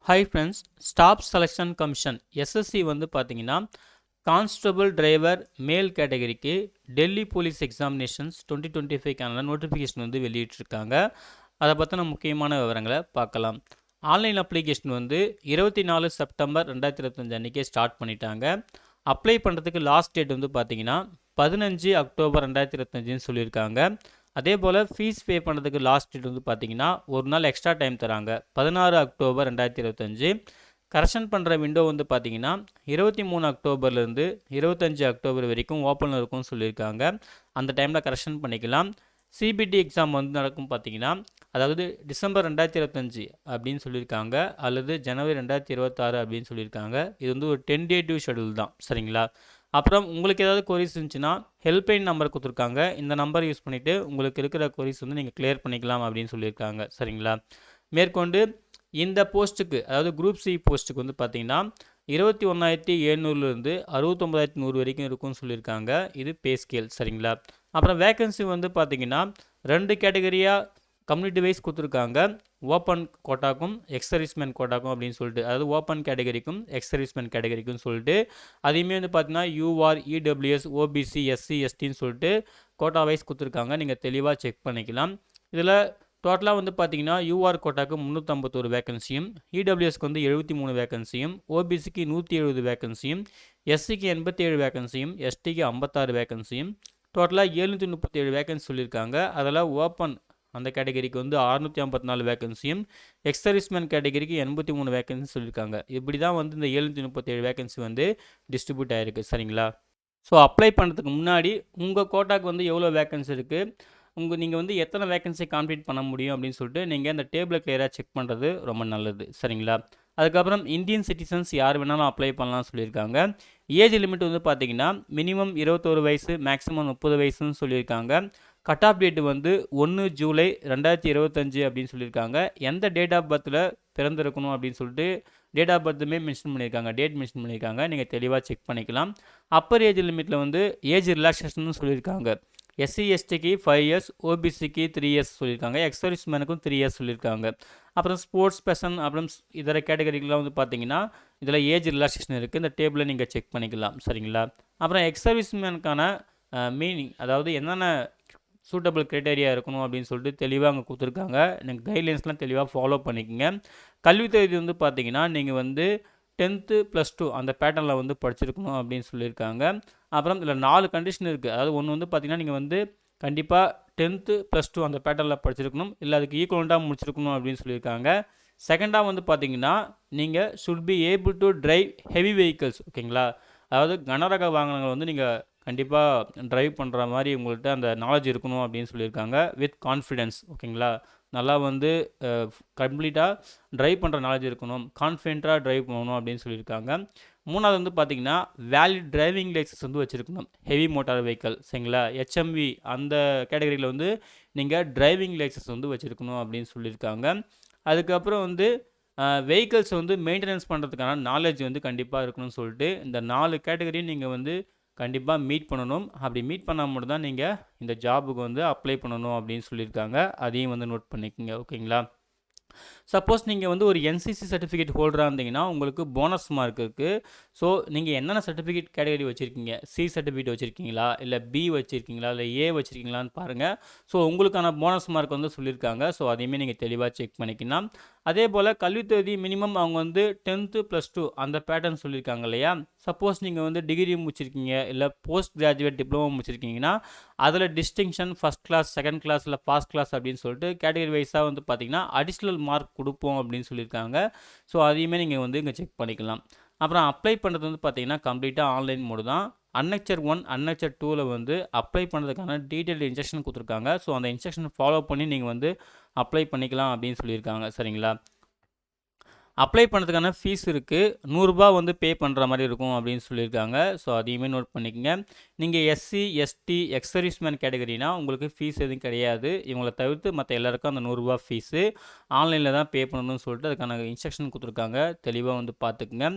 Hi friends, staff selection commission SSC வந்து பார்த்தீங்கன்னா constable driver மேல் கேட்டகரிக்கு டெல்லி போலீஸ் எக்ஸாமினேஷன்ஸ் 2025க்கான நோட்டிஃபிகேஷன் வந்து வெளியிட்டிருக்காங்க. அதை பற்றின முக்கியமான விவரங்களை பார்க்கலாம். ஆன்லைன் அப்ளிகேஷன் வந்து 24 செப்டம்பர் 2025 அன்றைக்கே ஸ்டார்ட் பண்ணிட்டாங்க. அப்ளை பண்ணுறதுக்கு லாஸ்ட் டேட் வந்து பார்த்தீங்கன்னா 15 அக்டோபர் 2025ன்னு சொல்லியிருக்காங்க. அதே போல் ஃபீஸ் பே பண்ணுறதுக்கு லாஸ்ட் டேட் வந்து பார்த்தீங்கன்னா ஒரு நாள் எக்ஸ்ட்ரா டைம் தராங்க, 16 அக்டோபர் 2025. கரெக்ஷன் பண்ணுற விண்டோ வந்து பார்த்தீங்கன்னா 23 அக்டோபர்லேருந்து 25 அக்டோபர் வரைக்கும் ஓப்பனில் இருக்கும்னு சொல்லியிருக்காங்க. அந்த டைமில் கரெக்ஷன் பண்ணிக்கலாம். சிபிடி எக்ஸாம் வந்து நடக்கும் பார்த்தீங்கன்னா, அதாவது டிசம்பர் 2025 அப்படின்னு சொல்லியிருக்காங்க, அல்லது ஜனவரி 2026 அப்படின்னு சொல்லியிருக்காங்க. இது வந்து ஒரு 10 டே டியூ ஷெடியூல் தான், சரிங்களா? அப்புறம் உங்களுக்கு ஏதாவது கொரிஸ் இருந்துச்சுன்னா ஹெல்ப்லைன் நம்பர் கொடுத்துருக்காங்க. இந்த நம்பர் யூஸ் பண்ணிவிட்டு உங்களுக்கு இருக்கிற கொரிஸ் வந்து நீங்கள் கிளியர் பண்ணிக்கலாம் அப்படின்னு சொல்லியிருக்காங்க, சரிங்களா? மேற்கொண்டு இந்த போஸ்ட்டுக்கு, அதாவது குரூப் சி போஸ்ட்டுக்கு வந்து பார்த்தீங்கன்னா 21,700லேருந்து 69,100 வரைக்கும் இருக்கும்னு சொல்லியிருக்காங்க. இது பே ஸ்கேல், சரிங்களா? அப்புறம் வேக்கன்சி வந்து பார்த்தீங்கன்னா 2 கேட்டகரியாக கம்யூனிட்டி வைஸ் கொடுத்துருக்காங்க. ஓப்பன் கோட்டாக்கும் எக்ஸர்வீஸ்மேன் கோட்டாக்கும் அப்படின்னு சொல்லிட்டு, அதாவது ஓப்பன் கேட்டகரிக்கும் எக்ஸர்வீஸ்மேன் கேட்டகரிக்கும் சொல்லிட்டு, அதையுமே வந்து பார்த்தீங்கன்னா யூஆர், இடபிள்யூஎஸ், ஓபிசி, எஸ்சி, எஸ்டின்னு சொல்லிட்டு கோட்டா வைஸ் கொடுத்துருக்காங்க. நீங்கள் தெளிவாக செக் பண்ணிக்கலாம். இதில் டோட்டலாக வந்து பார்த்தீங்கன்னா யூஆர் கோட்டாக்கு 351 வேக்கன்சியும், இடபிள்யூஎஸ்க்கு வந்து 73 வேக்கன்சியும், ஓபிசிக்கு 170 வேக்கன்சியும், எஸ்சிக்கு 87 வேக்கன்சியும், எஸ்டிக்கு 56 வேக்கன்சியும், டோட்டலாக 737 வேக்கன்சி சொல்லியிருக்காங்க. அதில் ஓப்பன் அந்த கேட்டகரிக்கு வந்து 654 வேக்கன்சியும், எக்ஸர்வீஸ்மேன் கேட்டகரிக்கு 83 வேக்கன்சி சொல்லியிருக்காங்க. இப்படி தான் வந்து இந்த 737 வேக்கன்சி வந்து டிஸ்ட்ரிபியூட் ஆகிருக்கு, சரிங்களா? ஸோ அப்ளை பண்ணுறதுக்கு முன்னாடி உங்கள் கோட்டாக்கு வந்து எவ்வளோ வேக்கன்சி இருக்குது, நீங்கள் வந்து எத்தனை வேக்கன்சி காம்ப்ளீட் பண்ண முடியும் அப்படின்னு சொல்லிட்டு நீங்கள் இந்த டேபிளை கிளியராக செக் பண்ணுறது ரொம்ப நல்லது, சரிங்களா? அதுக்கப்புறம் இந்தியன் சிட்டிசன்ஸ் யார் வேணாலும் அப்ளை பண்ணலாம்னு சொல்லியிருக்காங்க. ஏஜ் லிமிட் வந்து பார்த்தீங்கன்னா மினிமம் 21 வயசு, மேக்ஸிமம் 30 வயசுன்னு சொல்லியிருக்காங்க. கட் ஆஃப் டேட் வந்து 1 ஜூலை 2025 அப்படின்னு சொல்லியிருக்காங்க. எந்த டேட் ஆஃப் பர்த்தில் பிறந்திருக்கணும் அப்படின்னு சொல்லிட்டு டேட் ஆஃப் பர்த்துமே மென்ஷன் பண்ணியிருக்காங்க, டேட் மென்ஷன் பண்ணியிருக்காங்க. நீங்கள் தெளிவாக செக் பண்ணிக்கலாம். அப்பர் ஏஜ் லிமிட்டில் வந்து ஏஜ் ரிலாக்ஸேஷன் சொல்லியிருக்காங்க. எஸ்சி எஸ்டிக்கு 5 இயர்ஸ், ஓபிசிக்கு 3 இயர்ஸ் சொல்லியிருக்காங்க, எக்ஸர்வீஸ்மேனுக்கும் 3 இயர்ஸ் சொல்லியிருக்காங்க. அப்புறம் ஸ்போர்ட்ஸ் பர்சன், அப்புறம் இதர கேட்டகரிக்கெலாம் வந்து பார்த்தீங்கன்னா இதில் ஏஜ் ரிலாக்ஸேஷன் இருக்குது. இந்த டேபிளை நீங்கள் செக் பண்ணிக்கலாம், சரிங்களா? அப்புறம் எக்ஸர்வீஸ்மேனுக்கான மீனிங், அதாவது என்னென்ன சூட்டபிள் க்ரைட்டேரியா இருக்கணும் அப்படின்னு சொல்லிட்டு தெளிவாக அங்கே கொடுத்துருக்காங்க. நீங்கள் கைட்லைன்ஸ்லாம் தெளிவாக ஃபாலோ பண்ணிக்கோங்க. கல்வி தகுதி வந்து பார்த்தீங்கன்னா நீங்கள் வந்து 10th +2 அந்த பேட்டர்னில் வந்து படிச்சிருக்கணும் அப்படின்னு சொல்லியிருக்காங்க. அப்புறம் இதில் 4 கண்டிஷன் இருக்குது. அதாவது ஒன்று வந்து பார்த்தீங்கன்னா நீங்கள் வந்து கண்டிப்பாக 10th +2 அந்த பேட்டர்னில் படிச்சிருக்கணும், இல்லை அதுக்கு ஈக்குவலண்ட்டாக முடிச்சிருக்கணும் அப்படின்னு சொல்லியிருக்காங்க. செகண்டாக வந்து பார்த்தீங்கன்னா நீங்கள் should be able to drive heavy vehicles, ஓகேங்களா? அதாவது கனரக வாகனங்கள் வந்து நீங்கள் கண்டிப்பாக ட்ரைவ் பண்ணுற மாதிரி உங்கள்கிட்ட அந்த நாலேஜ் இருக்கணும் அப்படின்னு சொல்லியிருக்காங்க. வித் கான்ஃபிடென்ஸ், ஓகேங்களா? நல்லா வந்து கம்ப்ளீட்டாக ட்ரைவ் பண்ணுற நாலேஜ் இருக்கணும், கான்ஃபிடென்ட்டாக ட்ரைவ் பண்ணணும் அப்படின்னு சொல்லியிருக்காங்க. மூணாவது வந்து பார்த்தீங்கன்னா வேலிட் டிரைவிங் லைசன்ஸ் வந்து வச்சுருக்கணும், ஹெவி மோட்டார் வெஹிக்கல், சரிங்களா? ஹெச்எம்வி அந்த கேட்டகரியில் வந்து நீங்கள் டிரைவிங் லைசன்ஸ் வந்து வச்சுருக்கணும் அப்படின்னு சொல்லியிருக்காங்க. அதுக்கப்புறம் வந்து வெஹிக்கிள்ஸ் வந்து மெயின்டெனன்ஸ் பண்ணுறதுக்கான நாலேஜ் வந்து கண்டிப்பாக இருக்கணும்னு சொல்லிட்டு இந்த 4 கேட்டகரியும் நீங்கள் வந்து கண்டிப்பாக மீட் பண்ணணும். அப்படி மீட் பண்ணால் மட்டும் தான் நீங்கள் இந்த ஜாபுக்கு வந்து அப்ளை பண்ணணும் அப்படின்னு சொல்லியிருக்காங்க. அதையும் வந்து நோட் பண்ணிக்கோங்க, ஓகேங்களா? சப்போஸ் நீங்கள் வந்து ஒரு என்சிசி சர்டிஃபிகேட் ஹோல்டராக இருந்தீங்கன்னா உங்களுக்கு போனஸ் மார்க் இருக்குது. ஸோ நீங்கள் என்னென்ன சர்டிஃபிகேட் கேட்டகரி வச்சுருக்கீங்க, சி சர்டிஃபிகேட் வச்சுருக்கீங்களா, இல்லை பி வச்சுருக்கீங்களா, இல்லை ஏ வச்சுருக்கீங்களான்னு பாருங்கள். ஸோ உங்களுக்கான போனஸ் மார்க் வந்து சொல்லியிருக்காங்க. ஸோ அதையுமே நீங்கள் தெளிவாக செக் பண்ணிக்கலாம். அதே போல் கல்வித் தகுதி மினிமம் அவங்க வந்து 10th +2 அந்த பேட்டர்ன் சொல்லியிருக்காங்க இல்லையா? சப்போஸ் நீங்கள் வந்து டிகிரி முடிச்சிருக்கீங்க, இல்லை போஸ்ட் கிராஜுவேட் டிப்ளமோ முடிச்சிருக்கீங்கன்னா அதில் distinction, first class, second class, இல்லை ஃபர்ஸ்ட் கிளாஸ் அப்படின்னு சொல்லிட்டு கேட்டகரி வைஸாக வந்து பார்த்தீங்கன்னா அடிஷ்னல் மார்க் கொடுப்போம் அப்படின்னு சொல்லியிருக்காங்க. ஸோ அதையுமே நீங்கள் வந்து இங்கே செக் பண்ணிக்கலாம். அப்புறம் அப்ளை பண்ணுறது வந்து பார்த்தீங்கன்னா கம்ப்ளீட்டாக ஆன்லைன் மோடு தான். அன்னெக்சர் 1, அன்னெக்சர் 2ல் வந்து அப்ளை பண்ணுறதுக்கான டீட்டெயில் இன்ஸ்ட்ரக்ஷன் கொடுத்துருக்காங்க. ஸோ அந்த இன்ஸ்ட்ரக்ஷனை ஃபாலோ பண்ணி நீங்கள் வந்து அப்ளை பண்ணிக்கலாம் அப்படின்னு சொல்லியிருக்காங்க, சரிங்களா? அப்ளை பண்ணுறதுக்கான ஃபீஸ் இருக்குது, ரூ. 100 வந்து பே பண்ணுற மாதிரி இருக்கும் அப்படின்னு சொல்லியிருக்காங்க. ஸோ அதையுமே நோட் பண்ணிக்கோங்க. நீங்கள் எஸ்சி, எஸ்டி, எக்ஸர்வீஸ்மேன் கேட்டகரினா உங்களுக்கு ஃபீஸ் எதுவும் கிடையாது. இவங்களை தவிர்த்து மற்ற எல்லாருக்கும் அந்த ரூ. 100 ஃபீஸு ஆன்லைனில் தான் பே பண்ணணும்னு சொல்லிட்டு அதுக்கான இன்ஸ்ட்ரக்ஷன் கொடுத்துருக்காங்க. தெளிவாக வந்து பார்த்துக்குங்க.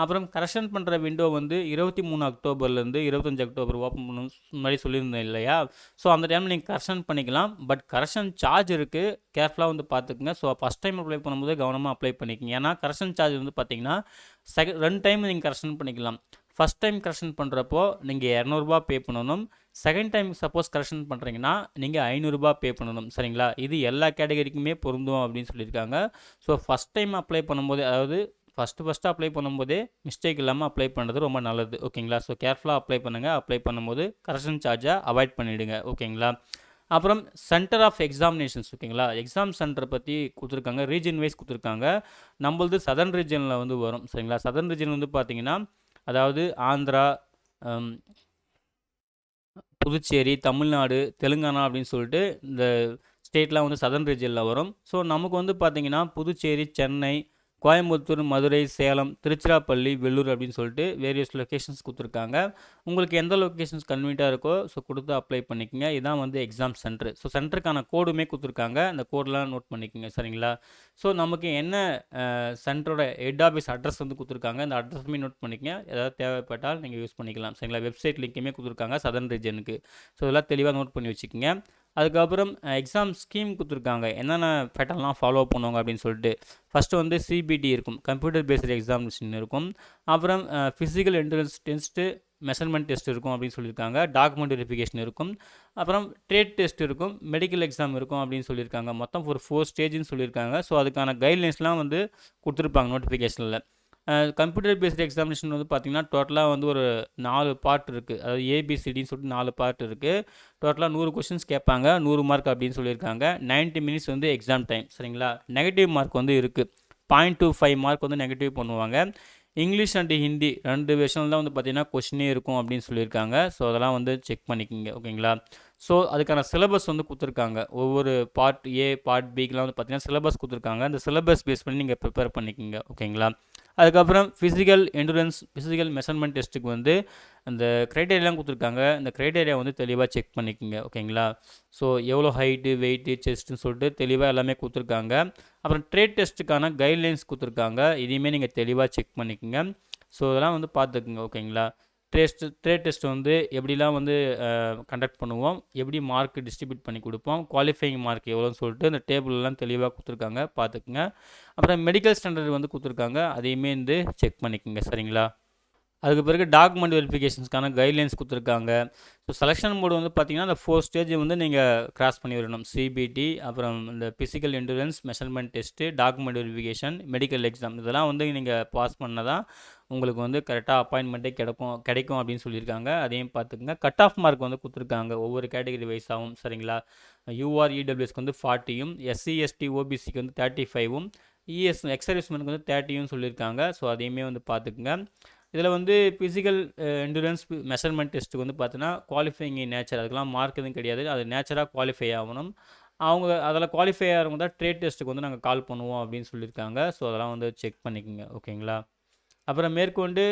அப்புறம் கரெக்ஷன் பண்ணுற விண்டோ வந்து 23 அக்டோபர்லேருந்து 25 அக்டோபர் ஓப்பன் பண்ணணும் முன்னாடி சொல்லியிருந்தேன் இல்லையா? ஸோ அந்த டைமில் நீங்கள் கரெக்ஷன் பண்ணிக்கலாம். பட் கரெக்ஷன் சார்ஜ் இருக்குது, கேர்ஃபுல்லாக வந்து பார்த்துக்குங்க. ஸோ ஃபஸ்ட் டைம் அப்ளை பண்ணும்போது கவனமாக அப்ளை பண்ணிக்கங்க. ஏன்னா கரெக்ஷன் சார்ஜ் வந்து பார்த்தீங்கன்னா 2 டைம் நீங்கள் கரெக்ஷன் பண்ணிக்கலாம். ஃபஸ்ட் டைம் கரெக்ஷன் பண்ணுறப்போ நீங்கள் ₹200 பே பண்ணணும். செகண்ட் டைம் சப்போஸ் கரெக்ஷன் பண்ணுறீங்கன்னா நீங்கள் ₹500 பே பண்ணணும். சரிங்களா? இது எல்லா கேட்டகரிக்குமே பொருந்தும் அப்படின்னு சொல்லியிருக்காங்க. ஸோ ஃபஸ்ட் டைம் அப்ளை பண்ணும்போது, அதாவது ஃபஸ்ட்டு அப்ளை பண்ணும்போதே மிஸ்டேக் இல்லாமல் அப்ளை பண்ணுறது ரொம்ப நல்லது. ஓகேங்களா? ஸோ கேர்ஃபுல்லாக அப்ளை பண்ணுங்கள். அப்ளை பண்ணும்போது கரெக்ஷன் சார்ஜை அவாய்ட் பண்ணிவிடுங்க. ஓகேங்களா? அப்புறம் சென்டர் ஆஃப் எக்ஸாமினேஷன்ஸ். ஓகேங்களா? எக்ஸாம் சென்டர் பற்றி கொடுத்துருக்காங்க, ரீஜன் வைஸ் கொடுத்துருக்காங்க. நம்மளது சதர்ன் ரீஜனில் வந்து வரும். சரிங்களா? சதர்ன் ரீஜன் வந்து பார்த்தீங்கன்னா, அதாவது ஆந்திரா, புதுச்சேரி, தமிழ்நாடு, தெலுங்கானா அப்படின்னு சொல்லிட்டு இந்த ஸ்டேட்லாம் வந்து சதர்ன் ரீஜனில் வரும். ஸோ நமக்கு வந்து பார்த்திங்கன்னா புதுச்சேரி, சென்னை, கோயம்புத்தூர், மதுரை, சேலம், திருச்சிராப்பள்ளி, வெள்ளூர் அப்படின்னு சொல்லிட்டு வேரியஸ் லொக்கேஷன்ஸ் கொடுத்துருக்காங்க. உங்களுக்கு எந்த லொக்கேஷன்ஸ் கன்வீனியண்ட்டாக இருக்கோ ஸோ கொடுத்து அப்ளை பண்ணிக்கோங்க. இதான் வந்து எக்ஸாம் சென்டர். ஸோ சென்டருக்கான கோடுமே கொடுத்துருக்காங்க. அந்த கோடெலாம் நோட் பண்ணிக்கோங்க. சரிங்களா? ஸோ நமக்கு என்ன சென்டரோட ஹெட் ஆஃபீஸ் அட்ரஸ் வந்து கொடுத்துருக்காங்க. அந்த அட்ரஸுமே நோட் பண்ணிக்கங்க. ஏதாவது தேவைப்பட்டால் நீங்கள் யூஸ் பண்ணிக்கலாம். சரிங்களா? வெப்சைட் லிங்க்குமே கொடுத்துருக்காங்க சதர்ன் ரீஜனுக்கு. ஸோ இதெல்லாம் தெளிவாக நோட் பண்ணி வச்சுக்கோங்க. அதுக்கப்புறம் எக்ஸாம் ஸ்கீம் கொடுத்துருக்காங்க, என்னென்ன பேட்டர்ன்லாம் ஃபாலோ பண்ணுவாங்க அப்படின்னு சொல்லிட்டு. ஃபஸ்ட்டு வந்து சிபிடி இருக்கும், கம்ப்யூட்டர் பேஸ்டு எக்ஸாமினேஷன் இருக்கும். அப்புறம் physical entrance test, measurement test இருக்கும் அப்படின்னு சொல்லியிருக்காங்க. டாக்குமெண்ட் வெரிஃபிகேஷன் இருக்கும். அப்புறம் ட்ரேட் டெஸ்ட் இருக்கும், மெடிக்கல் எக்ஸாம் இருக்கும் அப்படின்னு சொல்லியிருக்காங்க. மொத்தம் ஒரு 4 ஸ்டேஜ்னு சொல்லியிருக்காங்க. ஸோ அதுக்கான கைட்லைன்ஸ்லாம் வந்து கொடுத்துருப்பாங்க நோட்டிஃபிகேஷனில். கம்ப்யூட்டர் பேஸ்டு எக்ஸாமினேஷன் வந்து பார்த்திங்கன்னா டோட்டலாக வந்து ஒரு 4 பார்ட் இருக்குது. அதாவது ஏபிசிடின்னு சொல்லிட்டு 4 பார்ட் இருக்குது. டோட்டலாக 100 கொஷின்ஸ் கேட்பாங்க, 100 மார்க் அப்படின்னு சொல்லியிருக்காங்க. 90 மினிட்ஸ் வந்து எக்ஸாம் டைம். சரிங்களா? நெகட்டிவ் மார்க் வந்து இருக்குது, 0.25 மார்க் வந்து நெகட்டிவ் பண்ணுவாங்க. இங்கிலீஷ் அண்ட் ஹிந்தி 2 வெர்ஷனில் தான் வந்து பார்த்திங்கன்னா கொஷினே இருக்கும் அப்படின்னு சொல்லியிருக்காங்க. ஸோ அதெல்லாம் வந்து செக் பண்ணிக்கோங்க. ஓகேங்களா? ஸோ அதுக்கான சிலபஸ் வந்து கொடுத்துருக்காங்க. ஒவ்வொரு பார்ட் ஏ, பார்ட் பிக்கெலாம் வந்து பார்த்திங்கன்னா சிலபஸ் கொடுத்துருக்காங்க. அந்த சிலபஸ் பேஸ் பண்ணி நீங்கள் ப்ரிப்பேர் பண்ணிக்கோங்க. ஓகேங்களா? அதுக்கப்புறம் ஃபிசிக்கல் என்டூரன்ஸ், ஃபிசிக்கல் மெஷர்மெண்ட் டெஸ்ட்டுக்கு வந்து அந்த க்ரைட்டேரியாலாம் கொடுத்துருக்காங்க. இந்த க்ரைட்டேரியா வந்து தெளிவாக செக் பண்ணிக்கோங்க. ஓகேங்களா? ஸோ எவ்வளோ ஹைட்டு, வெயிட்டு, செஸ்ட்டுன்னு சொல்லிட்டு தெளிவாக எல்லாமே கொடுத்துருக்காங்க. அப்புறம் ட்ரேட் டெஸ்ட்டுக்கான கைட்லைன்ஸ் கொடுத்துருக்காங்க. இதையுமே நீங்கள் தெளிவாக செக் பண்ணிக்கோங்க. ஸோ இதெல்லாம் வந்து பார்த்துக்குங்க. ஓகேங்களா? ட்ரேட் டெஸ்ட் வந்து எப்படிலாம் வந்து கண்டக்ட் பண்ணுவோம், எப்படி மார்க் டிஸ்ட்ரிபியூட் பண்ணி கொடுப்போம், குவாலிஃபைங் மார்க் எவ்வளோன்னு சொல்லிட்டு இந்த டேபிள்லாம் தெளிவாக கொடுத்துருக்காங்க, பார்த்துக்குங்க. அப்புறம் மெடிக்கல் ஸ்டாண்டர்ட் வந்து கொடுத்துருக்காங்க, அதையுமே வந்து செக் பண்ணிக்கோங்க. சரிங்களா? அதுக்கு பிறகு டாக்குமெண்ட் வெரிஃபிகேஷன்ஸ்க்கான கைட்லைன்ஸ் கொடுத்துருக்காங்க. ஸோ செலெக்ஷன் மோடு வந்து பார்த்திங்கன்னா அந்த 4 ஸ்டேஜ் வந்து நீங்கள் கிராஸ் பண்ணி வரணும். சிபிடி, அப்புறம் இந்த physical endurance, measurement test, document verification, medical exam, இதெல்லாம் வந்து நீங்கள் பாஸ் பண்ணால் தான் உங்களுக்கு வந்து கரெக்டாக அப்பாயின்மெண்ட்டே கிடைக்கும் அப்படின்னு சொல்லியிருக்காங்க. அதையும் பார்த்துக்குங்க. கட் ஆஃப் மார்க் வந்து கொடுத்துருக்காங்க ஒவ்வொரு கேட்டகரி வைஸாகவும். சரிங்களா? யூஆர், இடபிள்யூஎஸ்க்கு வந்து 40யும், எஸ்சி, எஸ்டி, ஓபிசிக்கு வந்து 35ம், எக்ஸ் சர்வீஸ்மேனுக்கு வந்து 30யும் சொல்லியிருக்காங்க. ஸோ அதையுமே வந்து பார்த்துக்குங்க. இதில் வந்து ஃபிசிக்கல் என்டூரன்ஸ், மெஷர்மெண்ட் டெஸ்ட்டுக்கு வந்து பார்த்தீங்கன்னா குவாலிஃபைங் இன் நேச்சர், அதுக்கெலாம் மார்க் எதுவும் கிடையாது. அது நேச்சராக குவாலிஃபை ஆகணும். அவங்க அதில் குவாலிஃபை ஆகிறவங்க தான் ட்ரேட் டெஸ்ட்டுக்கு வந்து நாங்கள் கால் பண்ணுவோம் அப்படின்னு சொல்லியிருக்காங்க. ஸோ அதெல்லாம் வந்து செக் பண்ணிக்கோங்க. ஓகேங்களா? அப்புறம் மேற்கொண்டு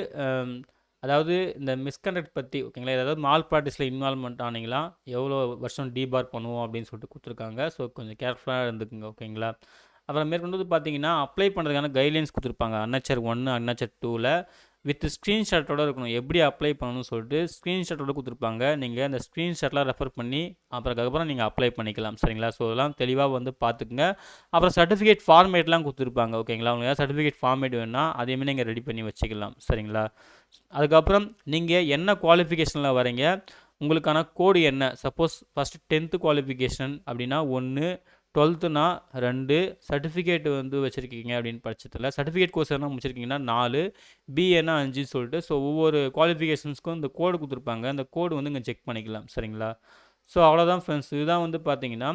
அதாவது இந்த மிஸ்கண்டக்ட் பற்றி, ஓகேங்களா, ஏதாவது மால் ப்ராக்டிஸில் இன்வால்மெண்ட் ஆனீங்களா, எவ்வளோ வருஷம் டிபார் பண்ணுவோம் அப்படின்னு சொல்லிட்டு கொடுத்துருக்காங்க. ஸோ கொஞ்சம் கேர்ஃபுல்லாக இருந்துக்குங்க. ஓகேங்களா? அப்புறம் மேற்கொண்டு பார்த்தீங்கன்னா அப்ளை பண்ணுறதுக்கான கைட்லைன்ஸ் கொடுத்துருப்பாங்க. அன்னச்சர் 1, அன்னச்சர் 2ல் வித் ஸ்க்ரீன்ஷாட்டோட இருக்கணும். எப்படி அப்ளை பண்ணணும்னு சொல்லிட்டு ஸ்க்ரீன்ஷாட்டோட கொடுத்துருப்பாங்க. நீங்கள் அந்த ஸ்க்ரீன்ஷாட்லாம் ரெஃபர் பண்ணி அதுக்கப்புறம் நீங்கள் அப்ளை பண்ணிக்கலாம். சரிங்களா? ஸோ அதெல்லாம் தெளிவாக வந்து பார்த்துக்குங்க. அப்புறம் சர்டிஃபிகேட் ஃபார்மேட்லாம் கொடுத்துருப்பாங்க. ஓகேங்களா? உங்களுக்கு சர்டிஃபிகேட் ஃபார்மேட் வேணுன்னா அதையுமே நீங்கள் ரெடி பண்ணி வச்சுக்கலாம். சரிங்களா? அதுக்கப்புறம் நீங்கள் என்ன குவாலிஃபிகேஷனில் வரீங்க, உங்களுக்கான கோடு என்ன, சப்போஸ் ஃபஸ்ட்டு 10th குவாலிஃபிகேஷன் அப்படின்னா 1, 12னா 2, சர்டிஃபிகேட் வந்து வச்சுருக்கீங்க அப்படின்னு பட்சத்தில், சர்டிஃபிகேட் கோர்ஸ் எதனா முடிச்சிருக்கீங்கன்னா 4, பிஏன்னா 5 சொல்லிட்டு, ஸோ ஒவ்வொரு குவாலிஃபிகேஷன்ஸ்க்கும் இந்த கோடு கொடுத்துருப்பாங்க. அந்த கோடு வந்து இங்கே செக் பண்ணிக்கலாம். சரிங்களா? ஸோ அவ்வளோதான் ஃப்ரெண்ட்ஸ். இதுதான் வந்து பார்த்தீங்கன்னா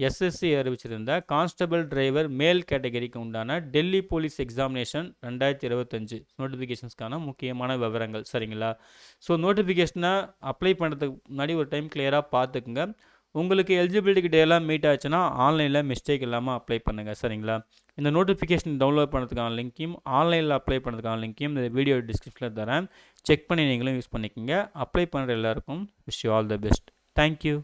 எஸ்எஸ்சி அறிவிச்சிருந்த கான்ஸ்டபிள் டிரைவர் மேல் கேட்டகரிக்கு உண்டான டெல்லி போலீஸ் எக்ஸாமினேஷன் 2025 நோட்டிஃபிகேஷன்ஸ்க்கான முக்கியமான விவரங்கள். சரிங்களா? ஸோ நோட்டிஃபிகேஷனை அப்ளை பண்ணுறதுக்கு முன்னாடி ஒரு டைம் கிளியராக பார்த்துக்குங்க. உங்களுக்கு எலிஜிபிலிட்டி டேலாம் மீட் ஆச்சுன்னா ஆன்லைனில் மிஸ்டேக் இல்லாமல் அப்ளை பண்ணுங்கள். சரிங்களா? இந்த நோட்டிஃபிகேஷன் டவுன்லோட் பண்ணுறதுக்கான லிங்க்கையும் ஆன்லைனில் அப்ளை பண்ணுறதுக்கான லிங்க்கையும் இந்த வீடியோ டிஸ்கிரிப்ஷனில் தரேன். செக் பண்ணி நீங்களும் யூஸ் பண்ணிக்கோங்க. அப்ளை பண்ணுற எல்லாருக்கும் wish you all the best. Thank you.